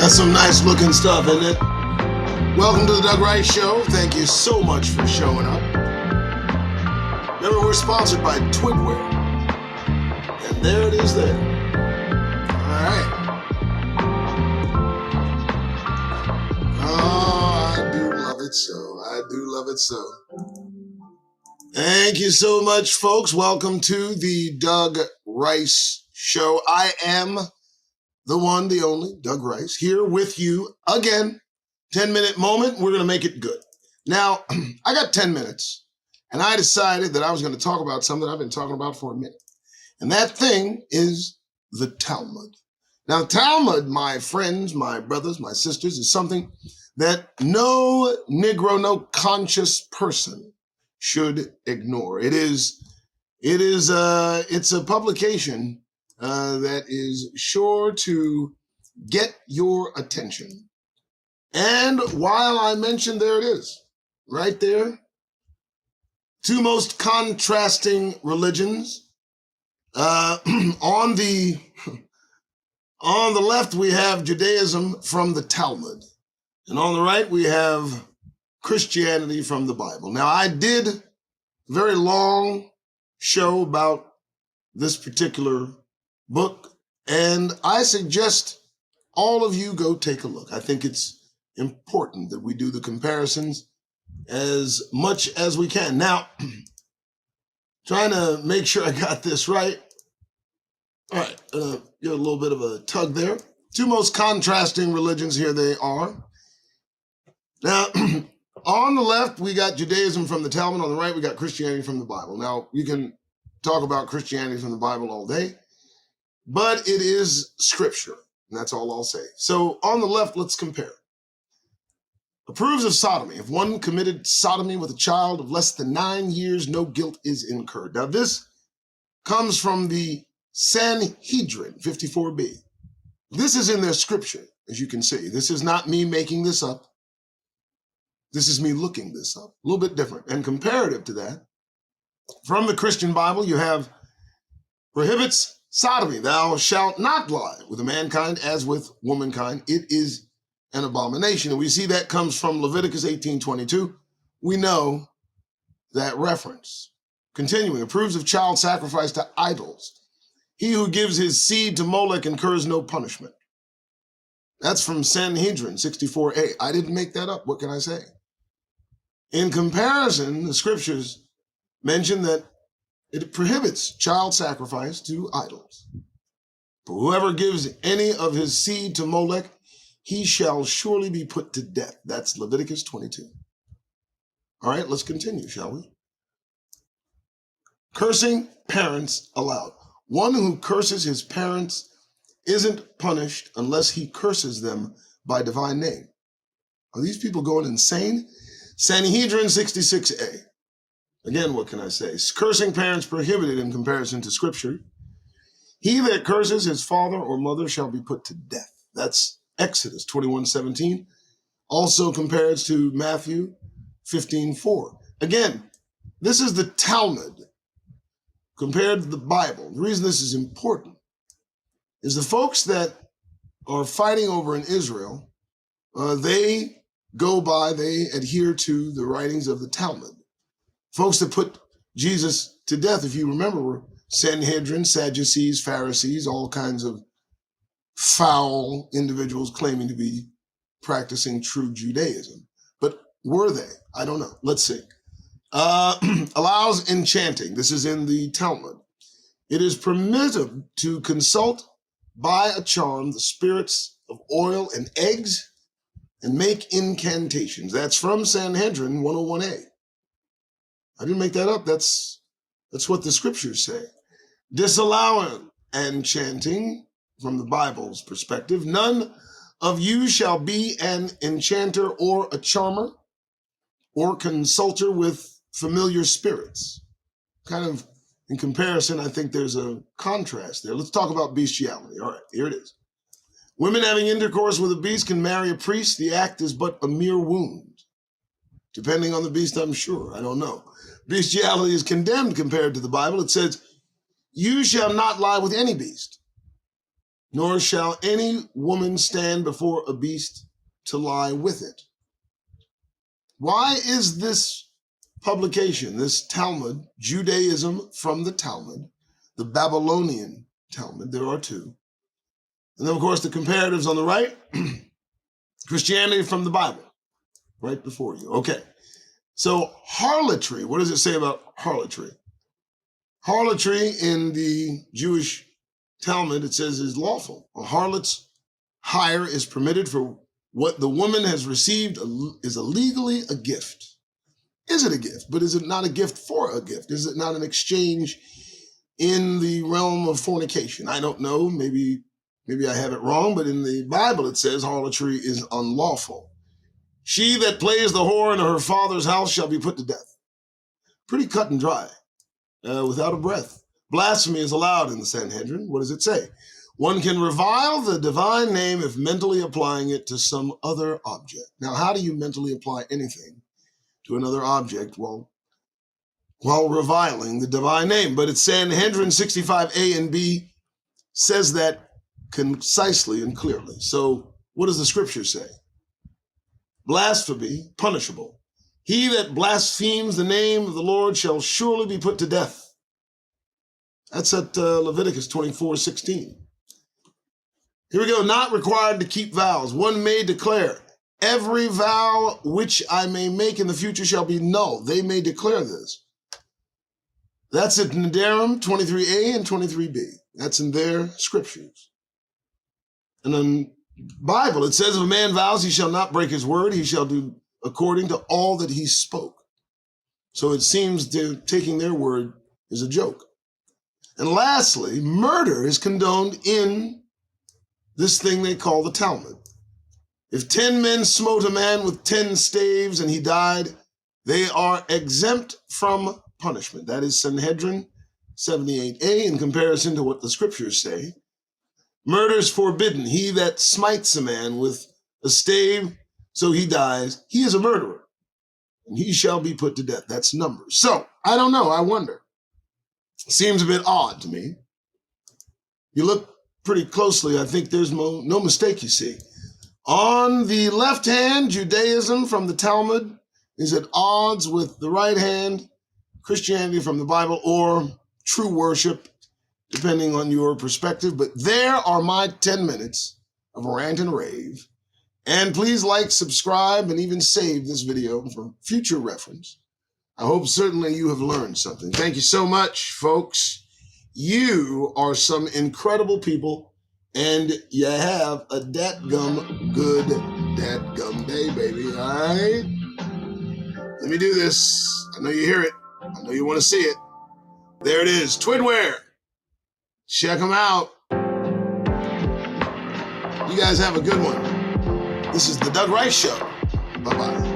That's some nice looking stuff, isn't it? Welcome to the Doug Rice Show. Thank you so much for showing up. Remember, we're sponsored by Twidware. And there it is there. All right. Oh, I do love it so. I do love it so. Thank you so much, folks. Welcome to the Doug Rice Show. I am the one, the only, Doug Rice, here with you again. 10-minute moment. We're going to make it good. Now, I got 10 minutes, and I decided that I was going to talk about something I've been talking about for a minute. And that thing is the Talmud. Now, Talmud, my friends, my brothers, my sisters, is something that no Negro, no conscious person should ignore. It's a publication that is sure to get your attention. And while I mentioned, there it is, right there, two most contrasting religions. On the left, we have Judaism from the Talmud. And on the right, we have Christianity from the Bible. Now, I did a very long show about this particular book, and I suggest all of you go take a look. I think it's important that we do the comparisons as much as we can. Now, trying to make sure I got this right. All right, get a little bit of a tug there. Two most contrasting religions, here they are. Now, on the left, we got Judaism from the Talmud. On the right, we got Christianity from the Bible. Now, you can talk about Christianity from the Bible all day, but it is scripture, and that's all I'll say. So on the left, let's compare. Approves of sodomy. If one committed sodomy with a child of less than 9 years, no guilt is incurred. Now, this comes from the Sanhedrin 54b. This is in their scripture, as you can see. This is not me making this up. This is me looking this up. A little bit different. And comparative to that, from the Christian Bible, you have prohibits sodomy. Thou shalt not lie with a mankind as with womankind. It is an abomination. And we see that comes from Leviticus 18:22. We know that reference. Continuing, approves of child sacrifice to idols. He who gives his seed to Molech incurs no punishment. That's from Sanhedrin 64a. I didn't make that up. What can I say? In comparison, the scriptures mention that it prohibits child sacrifice to idols. For whoever gives any of his seed to Molech, he shall surely be put to death. That's Leviticus 22. All right, let's continue, shall we? Cursing parents allowed. One who curses his parents isn't punished unless he curses them by divine name. Are these people going insane? Sanhedrin 66a. Again, what can I say? Cursing parents prohibited in comparison to scripture. He that curses his father or mother shall be put to death. That's Exodus 21:17. Also compares to Matthew 15:4. Again, this is the Talmud compared to the Bible. The reason this is important is the folks that are fighting over in Israel, they adhere to the writings of the Talmud. Folks that put Jesus to death, if you remember, were Sanhedrin, Sadducees, Pharisees, all kinds of foul individuals claiming to be practicing true Judaism. But were they? I don't know. Let's see. Allows enchanting. This is in the Talmud. It is permitted to consult by a charm the spirits of oil and eggs and make incantations. That's from Sanhedrin 101a. I didn't make that up. That's what the scriptures say. Disallowing enchanting from the Bible's perspective. None of you shall be an enchanter or a charmer or consulter with familiar spirits. Kind of in comparison, I think there's a contrast there. Let's talk about bestiality. All right, here it is. Women having intercourse with a beast can marry a priest. The act is but a mere wound. Depending on the beast, I'm sure. I don't know. Bestiality is condemned compared to the Bible. It says, you shall not lie with any beast. nor shall any woman stand before a beast to lie with it. Why is this publication, this Talmud, Judaism from the Talmud, the Babylonian Talmud, there are two, and then of course the comparatives on the right, Christianity from the Bible, right before you. Okay, so harlotry, what does it say about harlotry? Harlotry in the Jewish Talmud, it says, is lawful. A harlot's hire is permitted for what the woman has received is legally a gift. Is it a gift? But is it not a gift for a gift? Is it not an exchange in the realm of fornication? I don't know. Maybe I have it wrong, but in the Bible it says harlotry is unlawful. She that plays the whore in her father's house shall be put to death. Pretty cut and dry, without a breath. Blasphemy is allowed in the Sanhedrin. What does it say? One can revile the divine name if mentally applying it to some other object. Now, how do you mentally apply anything to another object while reviling the divine name? But it's Sanhedrin 65a and b says that concisely and clearly. So what does the scripture say? Blasphemy, punishable. He that blasphemes the name of the Lord shall surely be put to death. That's at Leviticus 24:16. Here we go. Not required to keep vows. One may declare, every vow which I may make in the future shall be null. They may declare this. That's at Nedarim 23a and 23b. That's in their scriptures. And in the Bible, it says, if a man vows, he shall not break his word. He shall do according to all that he spoke. So it seems they're taking their word as a joke. And lastly, murder is condoned in this thing they call the Talmud. If 10 men smote a man with 10 staves and he died, they are exempt from punishment. That is Sanhedrin 78a in comparison to what the scriptures say. Murder is forbidden. He that smites a man with a stave so he dies, he is a murderer, and he shall be put to death. That's Numbers. So, I don't know. I wonder. Seems a bit odd to me. You look pretty closely, I think there's no mistake, you see. On the left hand, Judaism from the Talmud is at odds with the right hand, Christianity from the Bible, or true worship, depending on your perspective. But there are my 10 minutes of rant and rave. And please like, subscribe, and even save this video for future reference. I hope certainly you have learned something. Thank you so much, folks. You are some incredible people, and you have a dadgum good dadgum day, baby, all right? Let me do this. I know you hear it. I know you want to see it. There it is, Twidware. Check them out. You guys have a good one. This is the Doug Rice Show. Bye-bye.